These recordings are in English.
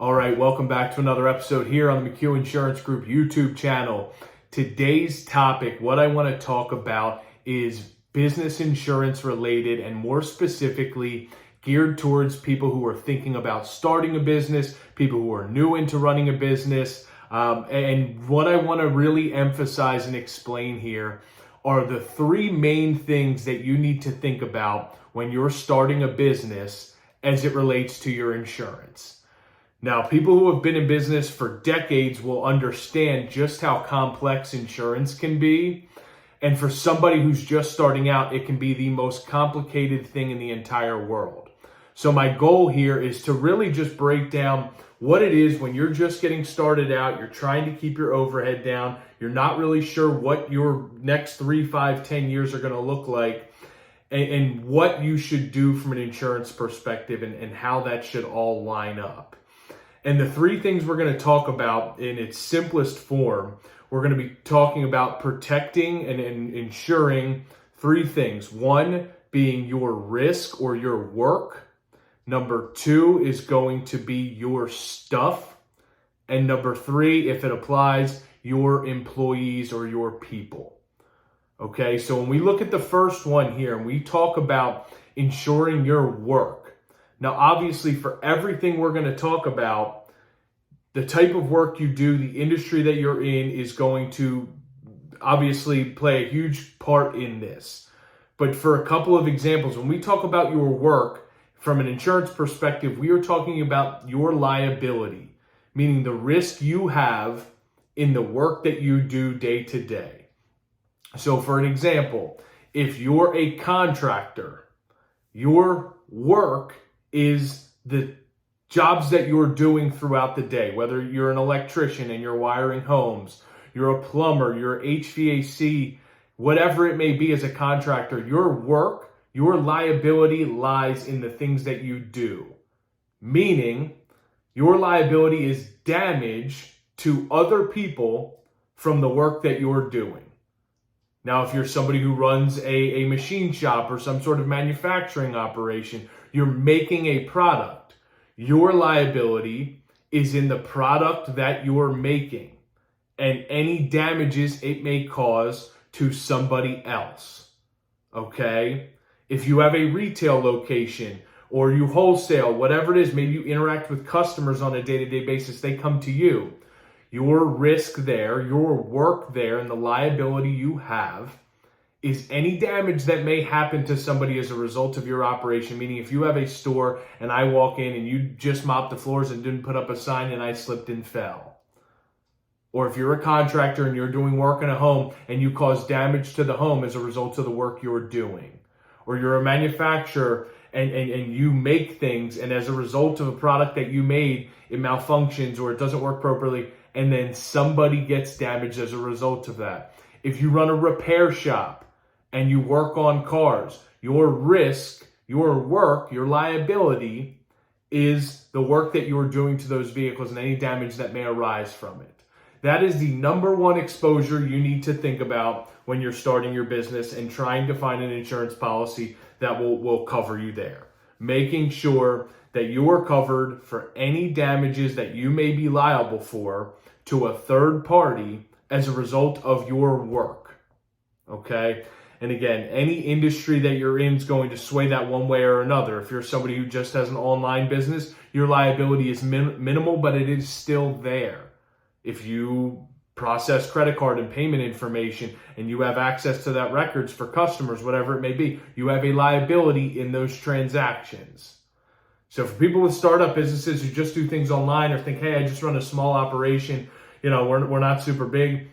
All right, welcome back to another episode here on the McHugh Insurance Group YouTube channel. Today's topic, what I want to talk about is business insurance related and more specifically geared towards people who are thinking about starting a business, people who are new into running a business. And what I want to really emphasize and explain here are the three main things that you need to think about when you're starting a business as it relates to your insurance. Now, people who have been in business for decades will understand just how complex insurance can be. And for somebody who's just starting out, it can be the most complicated thing in the entire world. So my goal here is to really just break down what it is when you're just getting started out, you're trying to keep your overhead down, you're not really sure what your next 3, 5, 10 years are going to look like, and what you should do from an insurance perspective and how that should all line up. And the three things we're going to talk about in its simplest form, we're going to be talking about protecting and insuring three things. One being your risk or your work. Number two is going to be your stuff. And number three, if it applies, your employees or your people. Okay, so when we look at the first one here and we talk about insuring your work. Now, obviously, for everything we're going to talk about, the type of work you do, the industry that you're in is going to obviously play a huge part in this. But for a couple of examples, when we talk about your work from an insurance perspective, we are talking about your liability, meaning the risk you have in the work that you do day to day. So for an example, if you're a contractor, your work is the jobs that you're doing throughout the day, whether you're an electrician and you're wiring homes, you're a plumber, you're HVAC, whatever it may be as a contractor, your work, your liability lies in the things that you do. Meaning, your liability is damage to other people from the work that you're doing. Now, if you're somebody who runs a machine shop or some sort of manufacturing operation, you're making a product. Your liability is in the product that you're making and any damages it may cause to somebody else. Okay? If you have a retail location or you wholesale, whatever it is, maybe you interact with customers on a day-to-day basis, they come to you. Your risk there, your work there, and the liability you have is any damage that may happen to somebody as a result of your operation. Meaning if you have a store and I walk in and you just mopped the floors and didn't put up a sign and I slipped and fell. Or if you're a contractor and you're doing work in a home and you cause damage to the home as a result of the work you're doing. Or you're a manufacturer and you make things and as a result of a product that you made, it malfunctions or it doesn't work properly, and then somebody gets damaged as a result of that. If you run a repair shop and you work on cars, your risk, your work, your liability is the work that you're doing to those vehicles and any damage that may arise from it. That is the number one exposure you need to think about when you're starting your business and trying to find an insurance policy that will cover you there. Making sure that you are covered for any damages that you may be liable for to a third party as a result of your work. Okay? And again, any industry that you're in is going to sway that one way or another. If you're somebody who just has an online business, your liability is minimal, but it is still there. If you process credit card and payment information and you have access to that records for customers, whatever it may be, you have a liability in those transactions. So for people with startup businesses who just do things online or think, hey, I just run a small operation, we're not super big,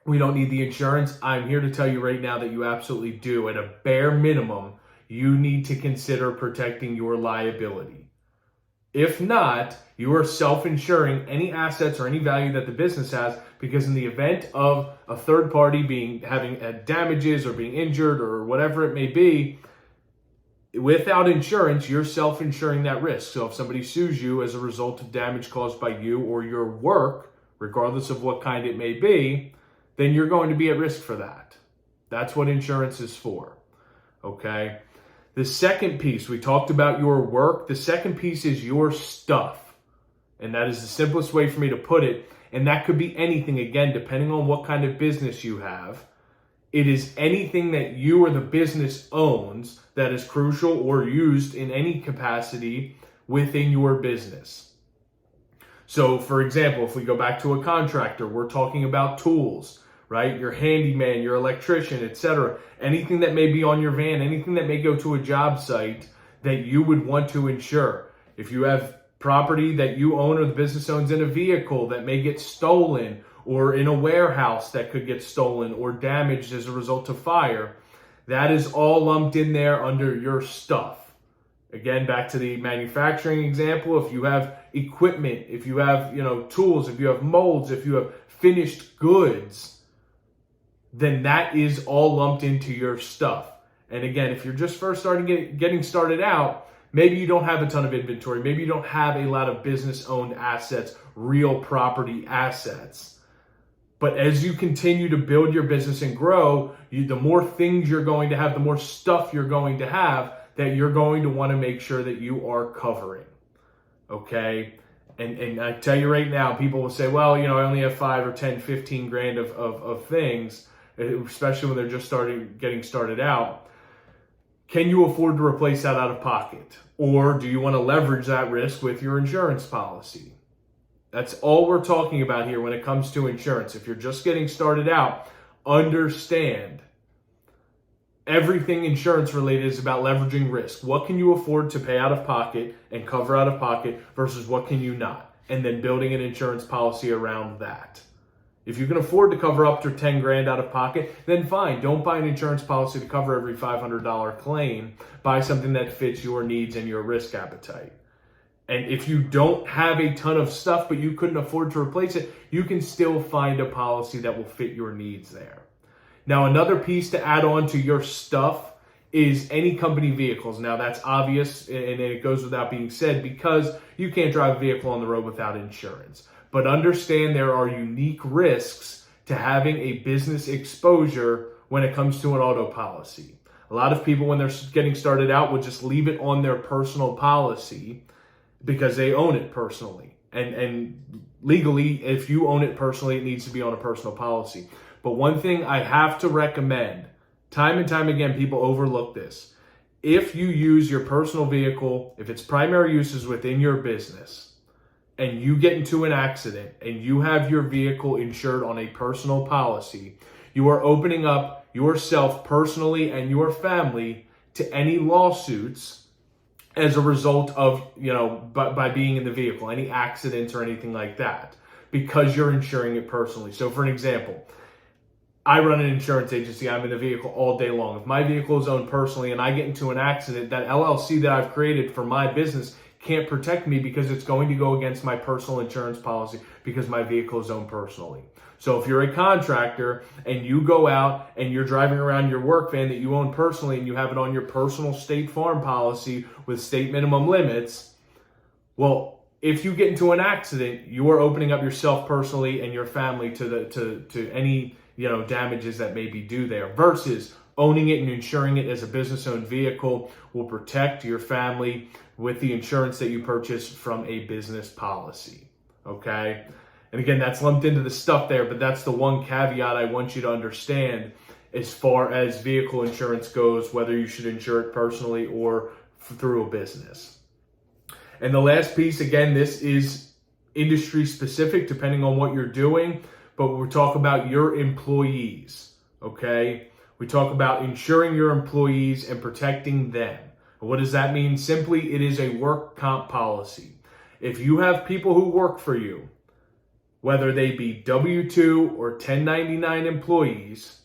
we don't need the insurance, I'm here to tell you right now that you absolutely do. At a bare minimum, you need to consider protecting your liability. If not, you are self-insuring any assets or any value that the business has, because in the event of a third party having damages or being injured or whatever it may be, without insurance, you're self-insuring that risk. So if somebody sues you as a result of damage caused by you or your work, regardless of what kind it may be, then you're going to be at risk for that. That's what insurance is for. Okay? The second piece, we talked about your work. The second piece is your stuff. And that is the simplest way for me to put it. And that could be anything, again, depending on what kind of business you have. It is anything that you or the business owns that is crucial or used in any capacity within your business. So, for example, if we go back to a contractor, we're talking about tools, right? Your handyman, your electrician, etc. Anything that may be on your van, anything that may go to a job site that you would want to insure. If you have property that you own or the business owns in a vehicle that may get stolen, or in a warehouse that could get stolen or damaged as a result of fire, that is all lumped in there under your stuff. Again, back to the manufacturing example, if you have equipment, if you have, tools, if you have molds, if you have finished goods, then that is all lumped into your stuff. And again, if you're just first getting started out, maybe you don't have a ton of inventory, maybe you don't have a lot of business-owned assets, real property assets. But as you continue to build your business and grow, the more things you're going to have, the more stuff you're going to have that you're going to want to make sure that you are covering. Okay? And I tell you right now, people will say, well, I only have 5 or 10, 15 grand of things, especially when they're just getting started out. Can you afford to replace that out of pocket? Or do you want to leverage that risk with your insurance policy? That's all we're talking about here when it comes to insurance. If you're just getting started out, understand everything insurance related is about leveraging risk. What can you afford to pay out of pocket and cover out of pocket versus what can you not? And then building an insurance policy around that. If you can afford to cover up to 10 grand out of pocket, then fine. Don't buy an insurance policy to cover every $500 claim. Buy something that fits your needs and your risk appetite. And if you don't have a ton of stuff, but you couldn't afford to replace it, you can still find a policy that will fit your needs there. Now, another piece to add on to your stuff is any company vehicles. Now, that's obvious, and it goes without being said because you can't drive a vehicle on the road without insurance. But understand there are unique risks to having a business exposure when it comes to an auto policy. A lot of people, when they're getting started out, will just leave it on their personal policy because they own it personally. And legally, if you own it personally, it needs to be on a personal policy. But one thing I have to recommend, time and time again, people overlook this. If you use your personal vehicle, if its primary use is within your business, and you get into an accident and you have your vehicle insured on a personal policy, you are opening up yourself personally and your family to any lawsuits as a result of, by being in the vehicle, any accidents or anything like that, because you're insuring it personally. So for an example, I run an insurance agency. I'm in the vehicle all day long. If my vehicle is owned personally and I get into an accident, that LLC that I've created for my business can't protect me because it's going to go against my personal insurance policy because my vehicle is owned personally. So if you're a contractor and you go out and you're driving around your work van that you own personally and you have it on your personal State Farm policy with state minimum limits, well, if you get into an accident, you are opening up yourself personally and your family to any damages that may be due there, versus owning it and insuring it as a business-owned vehicle will protect your family with the insurance that you purchase from a business policy. Okay? And again, that's lumped into the stuff there, but that's the one caveat I want you to understand as far as vehicle insurance goes, whether you should insure it personally or through a business. And the last piece, again, this is industry specific depending on what you're doing, but we're talking about your employees, okay? We talk about insuring your employees and protecting them. What does that mean? Simply, it is a work comp policy. If you have people who work for you, whether they be W-2 or 1099 employees,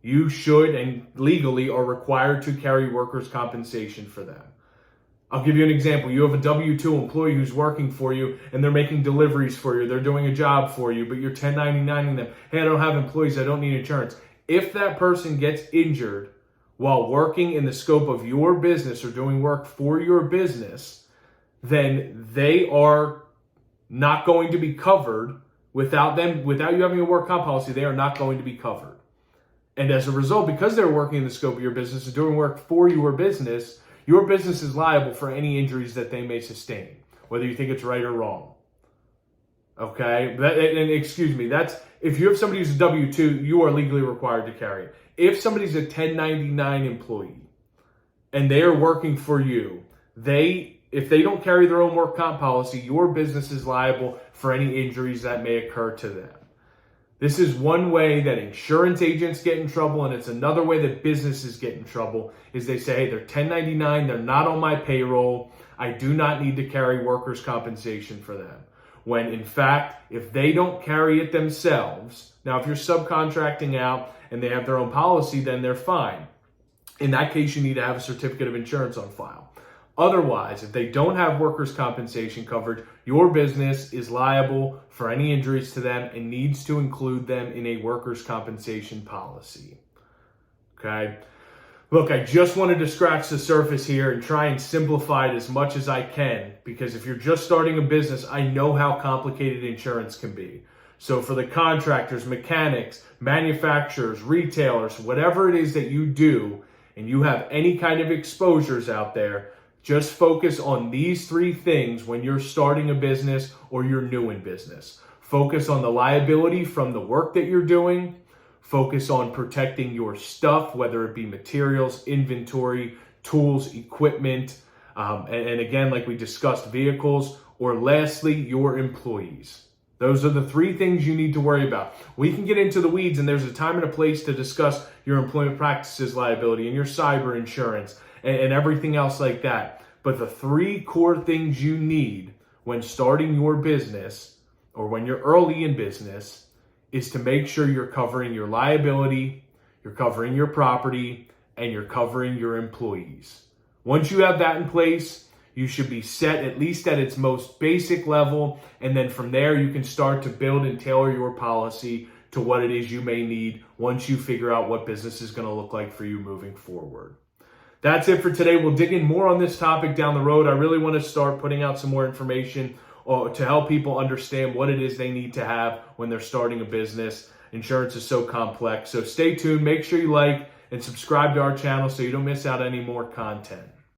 you should and legally are required to carry workers' compensation for them. I'll give you an example. You have a W-2 employee who's working for you and they're making deliveries for you. They're doing a job for you, but you're 1099ing them. Hey, I don't have employees. I don't need insurance. If that person gets injured while working in the scope of your business or doing work for your business, then they are not going to be covered without you having a work comp policy. They are not going to be covered. And as a result, because they're working in the scope of your business and doing work for your business is liable for any injuries that they may sustain, whether you think it's right or wrong. Okay, and excuse me, that's if you have somebody who's a W-2, you are legally required to carry it. If somebody's a 1099 employee and they are working for you, if they don't carry their own work comp policy, your business is liable for any injuries that may occur to them. This is one way that insurance agents get in trouble, and it's another way that businesses get in trouble, is they say, hey, they're 1099, they're not on my payroll, I do not need to carry workers' compensation for them. When in fact, if they don't carry it themselves, now if you're subcontracting out and they have their own policy, then they're fine. In that case, you need to have a certificate of insurance on file. Otherwise, if they don't have workers' compensation coverage, your business is liable for any injuries to them and needs to include them in a workers' compensation policy. Okay? Look, I just wanted to scratch the surface here and try and simplify it as much as I can, because if you're just starting a business, I know how complicated insurance can be. So for the contractors, mechanics, manufacturers, retailers, whatever it is that you do, and you have any kind of exposures out there, just focus on these three things when you're starting a business or you're new in business. Focus on the liability from the work that you're doing. Focus on protecting your stuff, whether it be materials, inventory, tools, equipment, and again, like we discussed, vehicles, or lastly, your employees. Those are the three things you need to worry about. We can get into the weeds, and there's a time and a place to discuss your employment practices liability and your cyber insurance and everything else like that. But the three core things you need when starting your business or when you're early in business is to make sure you're covering your liability, you're covering your property, and you're covering your employees. Once you have that in place, you should be set at least at its most basic level, and then from there you can start to build and tailor your policy to what it is you may need once you figure out what business is going to look like for you moving forward. That's it for today. We'll dig in more on this topic down the road. I really want to start putting out some more information to help people understand what it is they need to have when they're starting a business. Insurance is so complex. So stay tuned. Make sure you like and subscribe to our channel so you don't miss out on any more content.